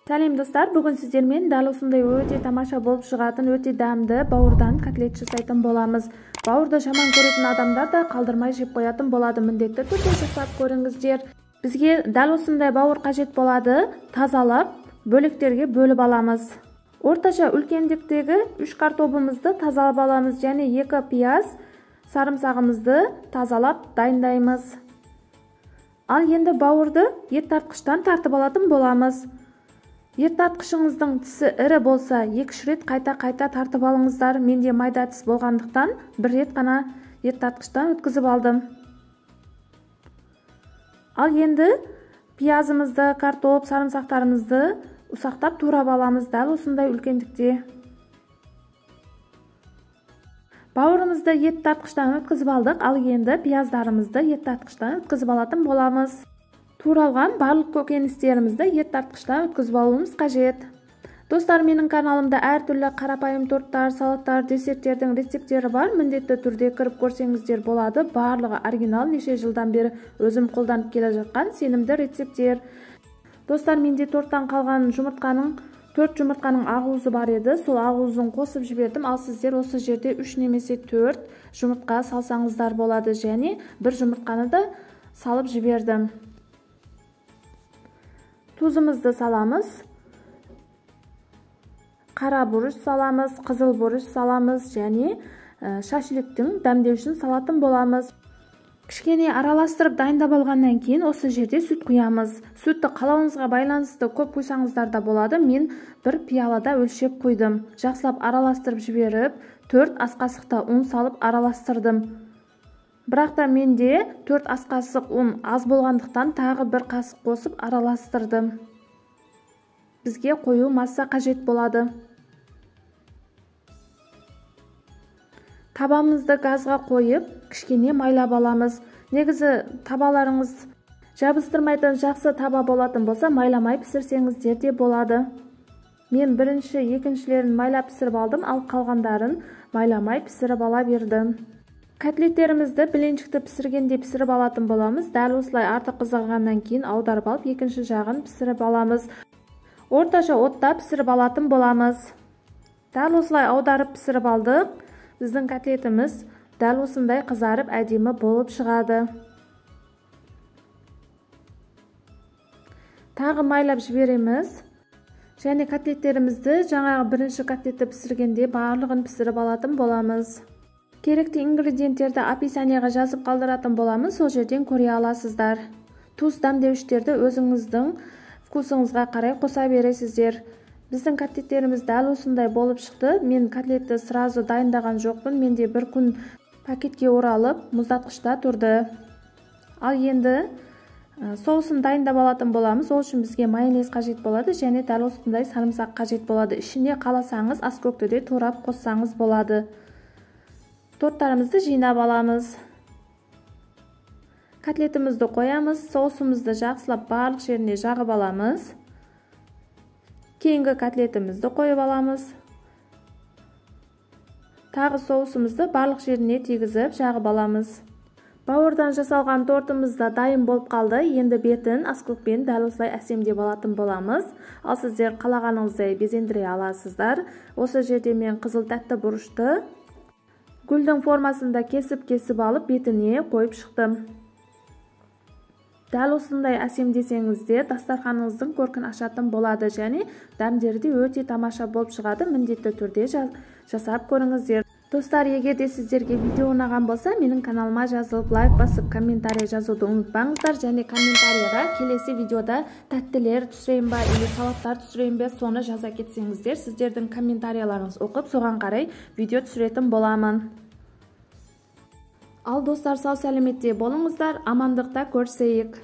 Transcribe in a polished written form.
Сәлем достар, бүгін сіздермен дәл осындай өте тамаша болып шығатын өте дәмді бауырдан котлет жасайтын боламыз. Бауырды жаман көретін адамдар да қалдырмай жеп қоятын болады, міндетті түрде жасап көріңіздер. Бізге дәл осындай бауыр қажет болады. Тазалап, бөліктерге бөліп аламыз. Орташа үлкендіктегі 3 картобымызды тазалап аламыз және 2 пияз, сарымсағымызды тазалап дайындаймыз. Ал енді бауырды ет тартқыштан тартып алатын боламыз. Ет тартқышыңыздың тісі ірі болса, 2 рет қайта тартып алыңыздар. Менде майда тіс болғандықтан 1 рет қана ет тартқыштан өткізіп алдым. Ал енді пиязымызды, картоп, сарымсақтарымызды ұсақтап турап аламыз, дәл осындай үлкендікте. Бауырымызды ет тартқыштан өткізіп алдық, ал енді пияздарымызды ет тартқыштан өткізіп алатын боламыз. Туралған барлық көкөністерімізді ет тартқыштан өткізіп алуымыз қажет. Достар, менің каналымда әртүрлі қарапайым торттар, салаттар, десерттердің рецептері бар. Міндетті түрде кіріп көрсеңіздер болады. Барлығы оригинал, неше жылдан бері өзім қолданып келе жатқан сенімді рецепттер. Достар, менде торттан қалған жұмыртқаның 4 жұмыртқаның ақуызы бар еді. Сол ақуызын қосып жібердім. Ал сіздер осы жерде 3 немесе 4 жұмыртқа салсаңыздар болады, және 1 жұмыртқаны да салып жібердім. Тузымызды саламыз, қара бұрыш саламыз, қызыл бұрыш саламыз және шашликтің дәмдеушін салатын боламыз. Кішкене араластырып дайындап алғаннан кейін осы жерде сүт құямыз. Сүтті қалауыңызға байланысты көп құйсаңыздар да болады. Мен 1 пиалада өлшеп құйдым. Жақсылап араластырып жіберіп, 4 ас қасықта ұн салып араластырдым. Бірақ та менде 4 ас қасық ұн аз болғандықтан тағы 1 қасық қосып араластырдым. Бізге қою масса қажет болады. Табамызды газға қойып, кішкене майлап аламыз. Негізі табаларыңыз жабыстырмайтын жақсы таба болатын болса, майламай пісірсеңіздер де болады. Мен бірінші, екіншілерін майлап пісіріп алдым, ал қалғандарын майламай пісіріп ала бердім. Котлеттерімізді біленшікті пісіргенде пісіріп алатын боламыз. Дәл осылай артық қызарғаннан кейін аударып алып, екінші жағын пісіріп аламыз. Орташа отта пісіріп алатын боламыз. Дәл осылай аударып пісіріп алдық. Біздің котлетіміз дәл осындай қызарып әдемі болып шығады. Тағы майлап жібереміз. Және котлеттерімізді жаңағы бірінші котлетті пісіргенде барлығын пісіріп алатын боламыз. Керекті ингредиенттерді описанияға жазып қалдыратын боламыз, сол жерден көре аласыздар. Тұз, дәмдеуіштерді өзіңіздің вкусыңызға қарай қоса бересіздер. Біздің котлеттеріміз дәл осындай болып шықты. Мен котлетті сразу дайындаған жоқпын. Менде 1 күн пакетке оралып, мұздатқышта тұрды. Ал енді соусын дайындап алатын боламыз. Ол үшін бізге майонез қажет болады және дәл осындай сарымсақ қажет болады. Ішіне қаласаңыз аскөкті де турап қоссаңыз болады. Торттарымызды жинап аламыз. Котлетімізді қоямыз, соусымызды жақсылап барлық жеріне жағып аламыз. Кейінгі котлетімізді қойып аламыз. Тағы соусымызды барлық жеріне тегізіп жағып аламыз. Бауырдан жасалған тортымыз да дайын болып қалды. Енді бетін аскөкпен дәл осылай әсемдеп алатын боламыз. Ал сіздер қалағаныңыздай безендіре аласыздар. Осы жерде мен қызыл тәтті бұрышты гүлдің формасында кесіп алып бетіне қойып шықтым. Дәл осындай әсемдесеңізде дастарханыңыздың көркін ашатын болады және дәмдері де өте тамаша болып шығады. Міндетті түрде жасап көріңіздер. Достар, егер де сіздерге видео ұнаған болса, менің каналыма жазылып, лайк басып, комментарий жазуды ұмытпаңыздар. Және комментарийға келесі видеода тәттілер түсірейін ба, или салаттар түсірейін бе, соны жаза кетсеңіздер, сіздердің комментарияларыңыз оқып, соған қарай видео түсіретін боламын. Ал достар, сау сәлеметте болыңыздар, амандықта көрісейік.